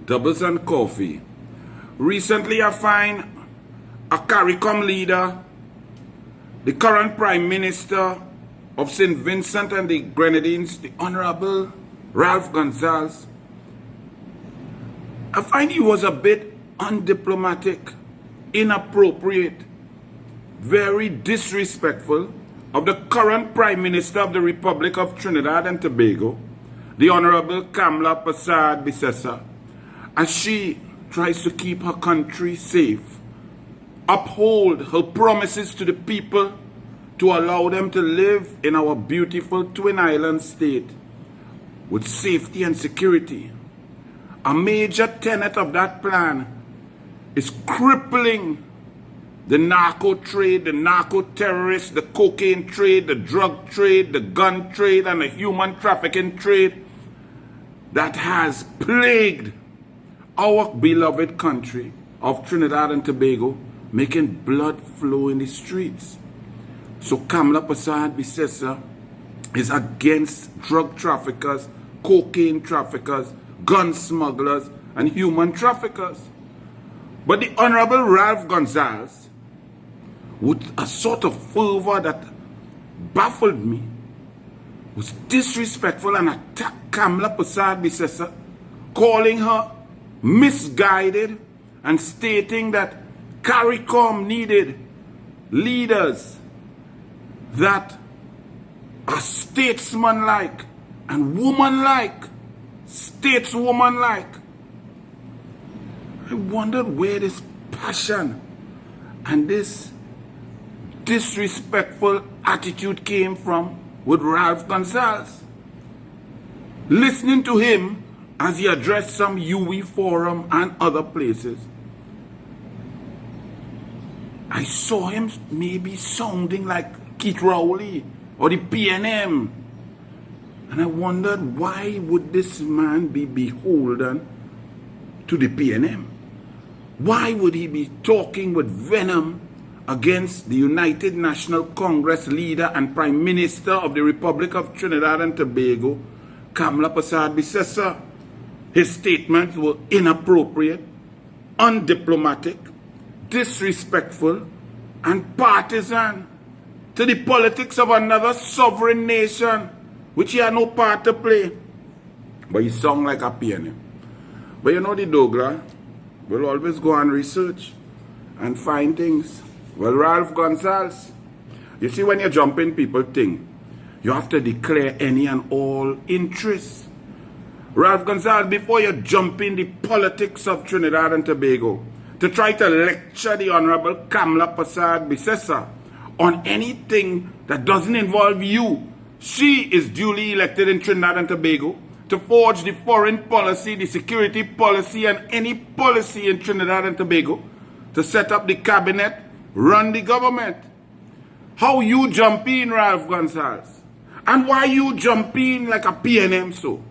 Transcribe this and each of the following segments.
doubles and coffee. Recently, I find a CARICOM leader, the current Prime Minister of St. Vincent and the Grenadines, the Honorable Ralph Gonsalves. I find he was a bit undiplomatic, inappropriate, very disrespectful of the current Prime Minister of the Republic of Trinidad and Tobago, the Honorable Kamla Persad-Bissessar, as she tries to keep her country safe, uphold her promises to the people to allow them to live in our beautiful Twin Island state with safety and security. A major tenet of that plan is crippling the narco trade, the narco terrorists, the cocaine trade, the drug trade, the gun trade, and the human trafficking trade that has plagued our beloved country of Trinidad and Tobago, making blood flow in the streets. So Kamla Persad-Bissessar is against drug traffickers, cocaine traffickers, gun smugglers, and human traffickers. But the Honorable Ralph Gonsalves, with a sort of fervor that baffled me, was disrespectful and attacked Kamla Persad-Bissessar, calling her misguided and stating that CARICOM needed leaders that are statesman-like and woman-like, stateswoman-like. I wondered where this passion and this disrespectful attitude came from with Ralph Gonsalves. Listening to him as he addressed some UE forum and other places, I saw him maybe sounding like Keith Rowley or the PNM. And I wondered, why would this man be beholden to the PNM? Why would he be talking with venom against the United National Congress leader and Prime Minister of the Republic of Trinidad and Tobago, Kamla Persad-Bissessar? His statements were inappropriate, undiplomatic, disrespectful, and partisan to the politics of another sovereign nation, which he had no part to play. But he sung like a piano. But you know, the Douglas will always go and research and find things. Well, Ralph Gonsalves, you see, when you jump in, people think you have to declare any and all interests. Ralph Gonsalves, before you jump in the politics of Trinidad and Tobago to try to lecture the Honorable Kamla Persad-Bissessar on anything that doesn't involve you, she is duly elected in Trinidad and Tobago to forge the foreign policy, the security policy, and any policy in Trinidad and Tobago, to set up the cabinet, run the government. How you jump in, Ralph Gonsalves? And why you jump in like a PNM so?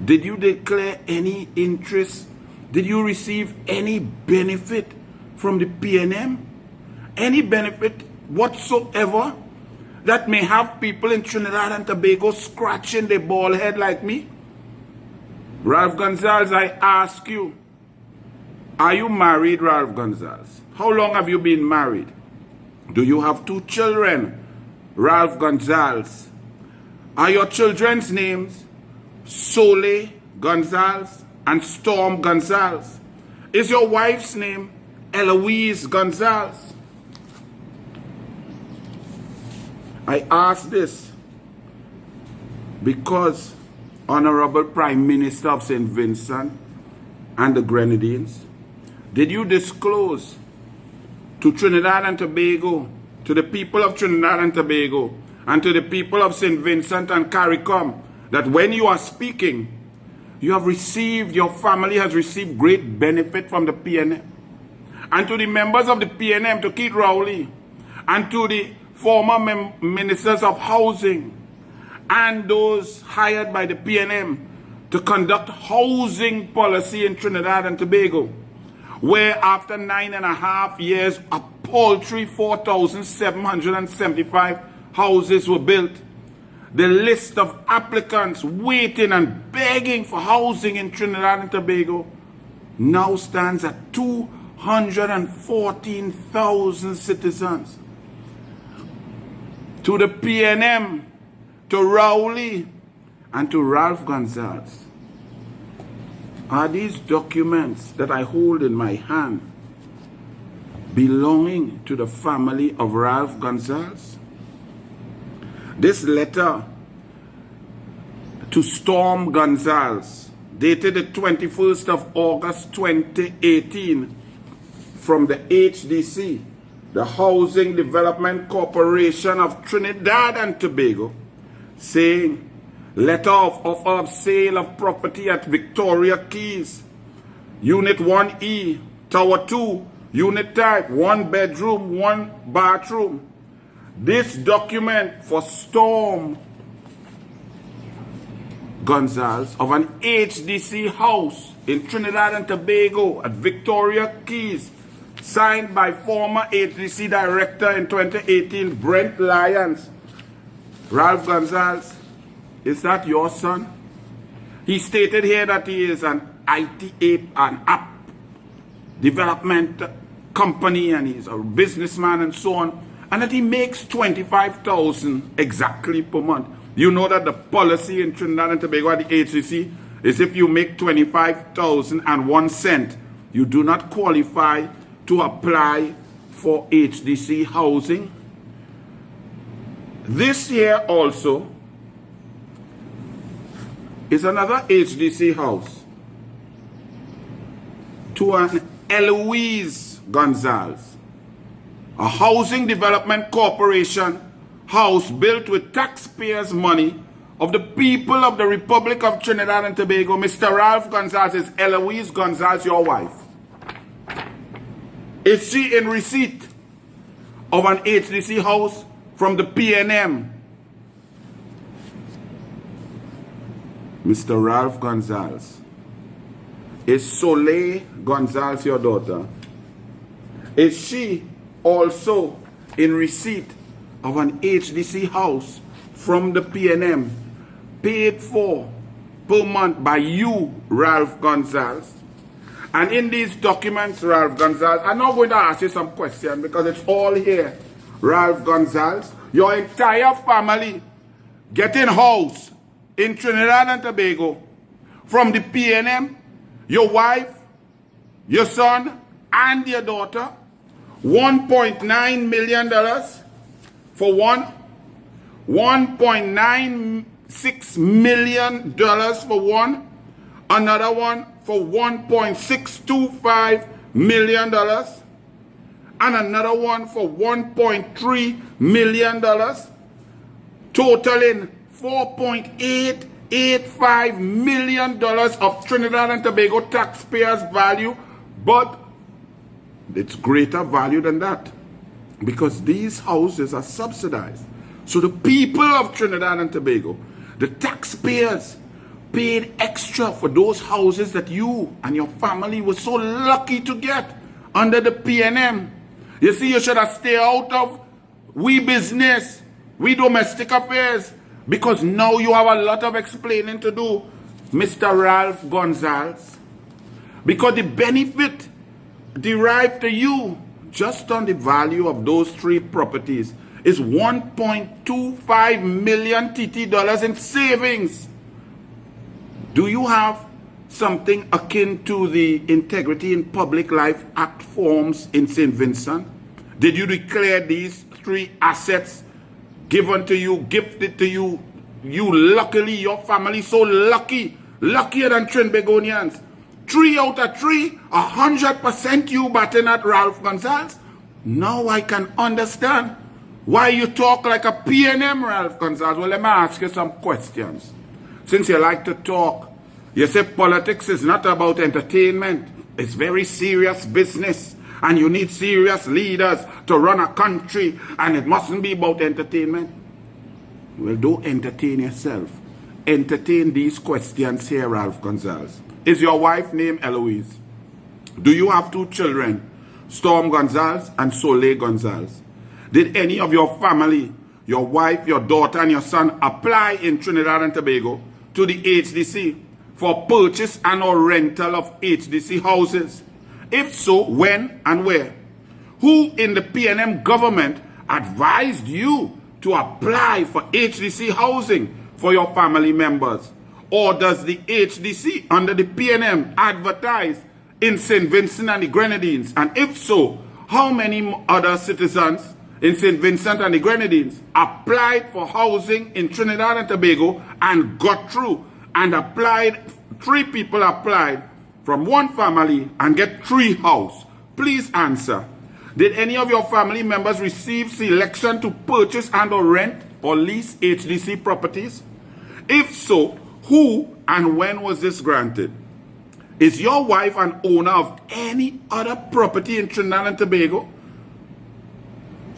Did you declare any interest? Did you receive any benefit from the PNM? Any benefit whatsoever that may have people in Trinidad and Tobago scratching their bald head like me? Ralph Gonsalves, I ask you, are you married, Ralph Gonsalves? How long have you been married? Do you have 2 children, Ralph Gonsalves? Are your children's names Sole Gonsalves and Storm Gonsalves? Is your wife's name Eloise Gonsalves? I ask this because Honorable Prime Minister of St. Vincent and the Grenadines, did you disclose to Trinidad and Tobago, to the people of Trinidad and Tobago, and to the people of St. Vincent and CARICOM, that when you are speaking, you have received, your family has received great benefit from the PNM? And to the members of the PNM, to Keith Rowley, and to the former ministers of housing, and those hired by the PNM to conduct housing policy in Trinidad and Tobago, where after 9.5 years, a paltry 4,775 houses were built. the list of applicants waiting and begging for housing in Trinidad and Tobago now stands at 214,000 citizens. To the PNM, to ROWLEY, and to Ralph Gonsalves, are these documents that I hold in my hand belonging to the family of Ralph Gonsalves? This letter to Storm Gonsalves, dated the 21st of August 2018, from the HDC, the Housing Development Corporation of Trinidad and Tobago, saying, letter of offer of sale of property at Victoria Keys, Unit 1E, Tower 2, Unit Type, 1 bedroom, 1 bathroom. This document for Storm Gonsalves of an HDC house in Trinidad and Tobago at Victoria Keys, signed by former HDC Director in 2018, Brent Lyons. Ralph Gonsalves, is that your son? He stated here that he is an an app development company, and he's a businessman and so on, and that he makes $25,000 exactly per month. You know that the policy in Trinidad and Tobago at the HDC is if you make 25,001 cents, you do not qualify to apply for HDC housing. This here also is another HDC house to an Eloise Gonsalves, a housing development corporation house built with taxpayers' money of the people of the Republic of Trinidad and Tobago. Mr. Ralph Gonsalves, is Eloise Gonsalves your wife? Is she in receipt of an HDC house from the PNM? Mr. Ralph Gonsalves, is Soleil Gonsalves your daughter? Is she also in receipt of an HDC house from the PNM, paid for per month by you, Ralph Gonsalves? And in these documents, Ralph Gonsalves, I'm not going to ask you some questions because it's all here. Ralph Gonsalves, your entire family getting house in Trinidad and Tobago from the PNM, your wife, your son, and your daughter, $1.9 million for one, $1.96 million for one, another one for $1.625 million, and another one for $1.3 million, totaling $4.885 million of Trinidad and Tobago taxpayers' value. But it's greater value than that, because these houses are subsidized. So the people of Trinidad and Tobago, the taxpayers, paid extra for those houses that you and your family were so lucky to get under the PNM. You see, you should have stayed out of we business, we domestic affairs, because now you have a lot of explaining to do, Mr. Ralph Gonsalves. Because the benefit derived to you just on the value of those three properties is 1.25 million TT dollars in savings. Do you have something akin to the Integrity in Public Life Act forms in St. Vincent? Did you declare these three assets given to you, gifted to you? You luckily, your family so lucky, luckier than Trinbagonians. 3 out of 3, 100% you batting at Ralph Gonsalves. Now I can understand why you talk like a PNM, Ralph Gonsalves. Well, let me ask you some questions. Since you like to talk, you say politics is not about entertainment. It's very serious business. And you need serious leaders to run a country. And it mustn't be about entertainment. Well, don't entertain yourself. Entertain these questions here, Ralph Gonsalves. Is your wife named Eloise? Do you have 2 children, Storm Gonsalves and Soleil Gonsalves? Did any of your family your wife, your daughter, and your son apply in Trinidad and Tobago to the HDC for purchase and or rental of HDC houses? If so, when and where? Who in the PNM government advised you to apply for HDC housing for your family members? Or does the HDC under the PNM advertise in St. Vincent and the Grenadines? And if so, how many other citizens in St. Vincent and the Grenadines applied for housing in Trinidad and Tobago and got through, and applied, 3 people applied from one family and get 3 houses? Please answer. Did any of your family members receive selection to purchase and or rent or lease HDC properties? If so, who and when was this granted? Is your wife an owner of any other property in Trinidad and Tobago?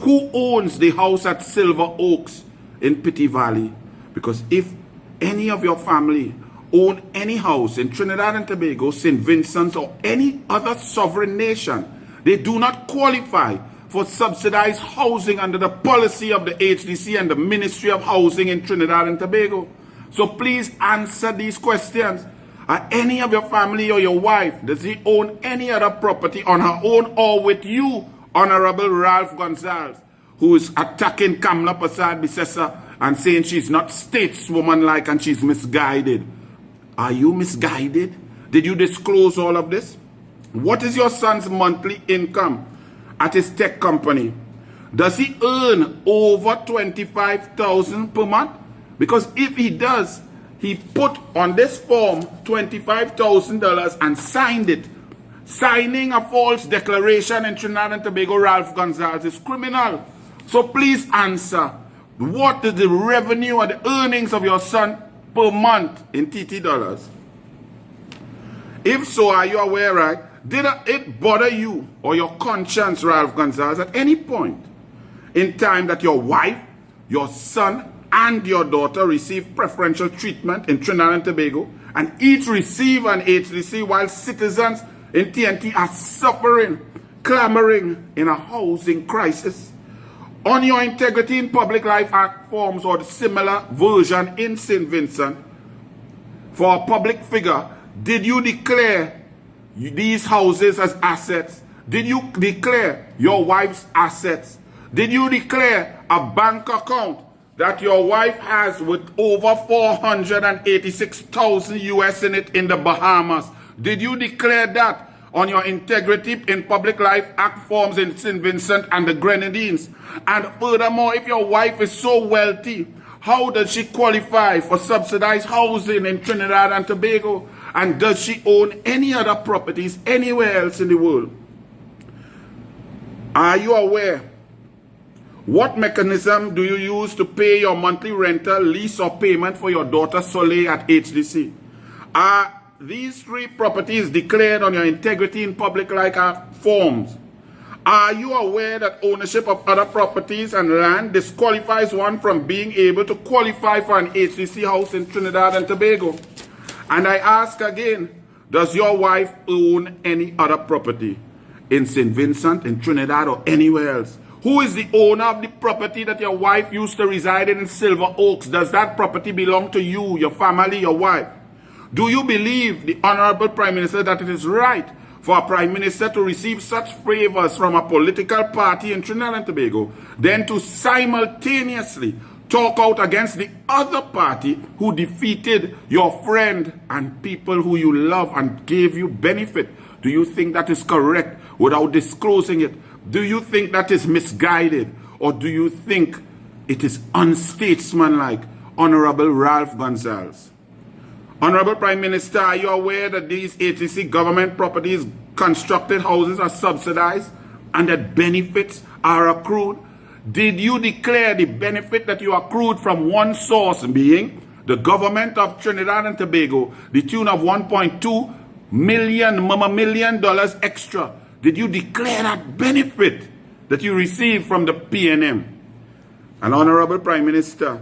Who owns the house at Silver Oaks in Pity Valley? Because if any of your family own any house in Trinidad and Tobago, St. Vincent, or any other sovereign nation, they do not qualify for subsidized housing under the policy of the HDC and the Ministry of Housing in Trinidad and Tobago. So please answer these questions. Are any of your family or your wife, does he own any other property on her own or with you, Honorable Ralph Gonsalves, who is attacking Kamla Prasad Bisesa and saying she's not stateswoman-like and she's misguided? Are you misguided? Did you disclose all of this? What is your son's monthly income at his tech company? Does he earn over $25,000 per month? Because if he does, he put on this form $25,000 and signed it. Signing a false declaration in Trinidad and Tobago, Ralph Gonsalves, is criminal. So please answer. What is the revenue or the earnings of your son per month in TT dollars? If so, are you aware, right? Did it bother you or your conscience, Ralph Gonsalves, at any point in time that your wife, your son, and your daughter receive preferential treatment in Trinidad and Tobago, and each receive an HDC while citizens in TNT are suffering, clamoring in a housing crisis? On your Integrity in Public Life Act forms or the similar version in St. Vincent, for a public figure, did you declare these houses as assets? Did you declare your wife's assets? Did you declare a bank account that your wife has with over 486,000 US in it in the Bahamas? Did you declare that on your Integrity in Public Life Act forms in St. Vincent and the Grenadines? And furthermore, if your wife is so wealthy, how does she qualify for subsidized housing in Trinidad and Tobago? And does she own any other properties anywhere else in the world? Are you aware? What mechanism do you use to pay your monthly rental, lease, or payment for your daughter Soleil at HDC? Are these 3 properties declared on your Integrity in Public Life Act forms? Are you aware that ownership of other properties and land disqualifies one from being able to qualify for an HDC house in Trinidad and Tobago? And I ask again, does your wife own any other property in St. Vincent, in Trinidad, or anywhere else? Who is the owner of the property that your wife used to reside in Silver Oaks? Does that property belong to you, your family, your wife? Do you believe, the Honorable Prime Minister, that it is right for a Prime Minister to receive such favors from a political party in Trinidad and Tobago, then to simultaneously talk out against the other party who defeated your friend and people who you love and gave you benefit? Do you think that is correct without disclosing it? Do you think that is misguided? Or do you think it is unstatesmanlike, Honorable Ralph Gonsalves? Honorable Prime Minister, are you aware that these HDC government properties, constructed houses, are subsidized and that benefits are accrued? Did you declare the benefit that you accrued from one source, being the government of Trinidad and Tobago, the tune of $1.2 million extra? Did you declare that benefit that you received from the PNM? And Honorable Prime Minister,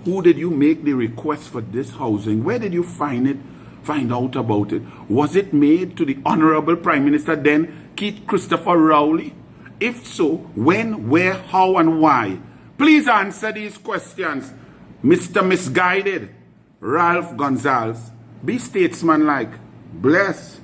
who did you make the request for this housing? Where did you find out about it? Was it made to the Honorable Prime Minister then, Keith Christopher Rowley? If so, when, where, how, and why? Please answer these questions, Mr. Misguided, Ralph Gonsalves. Be statesman-like. Bless.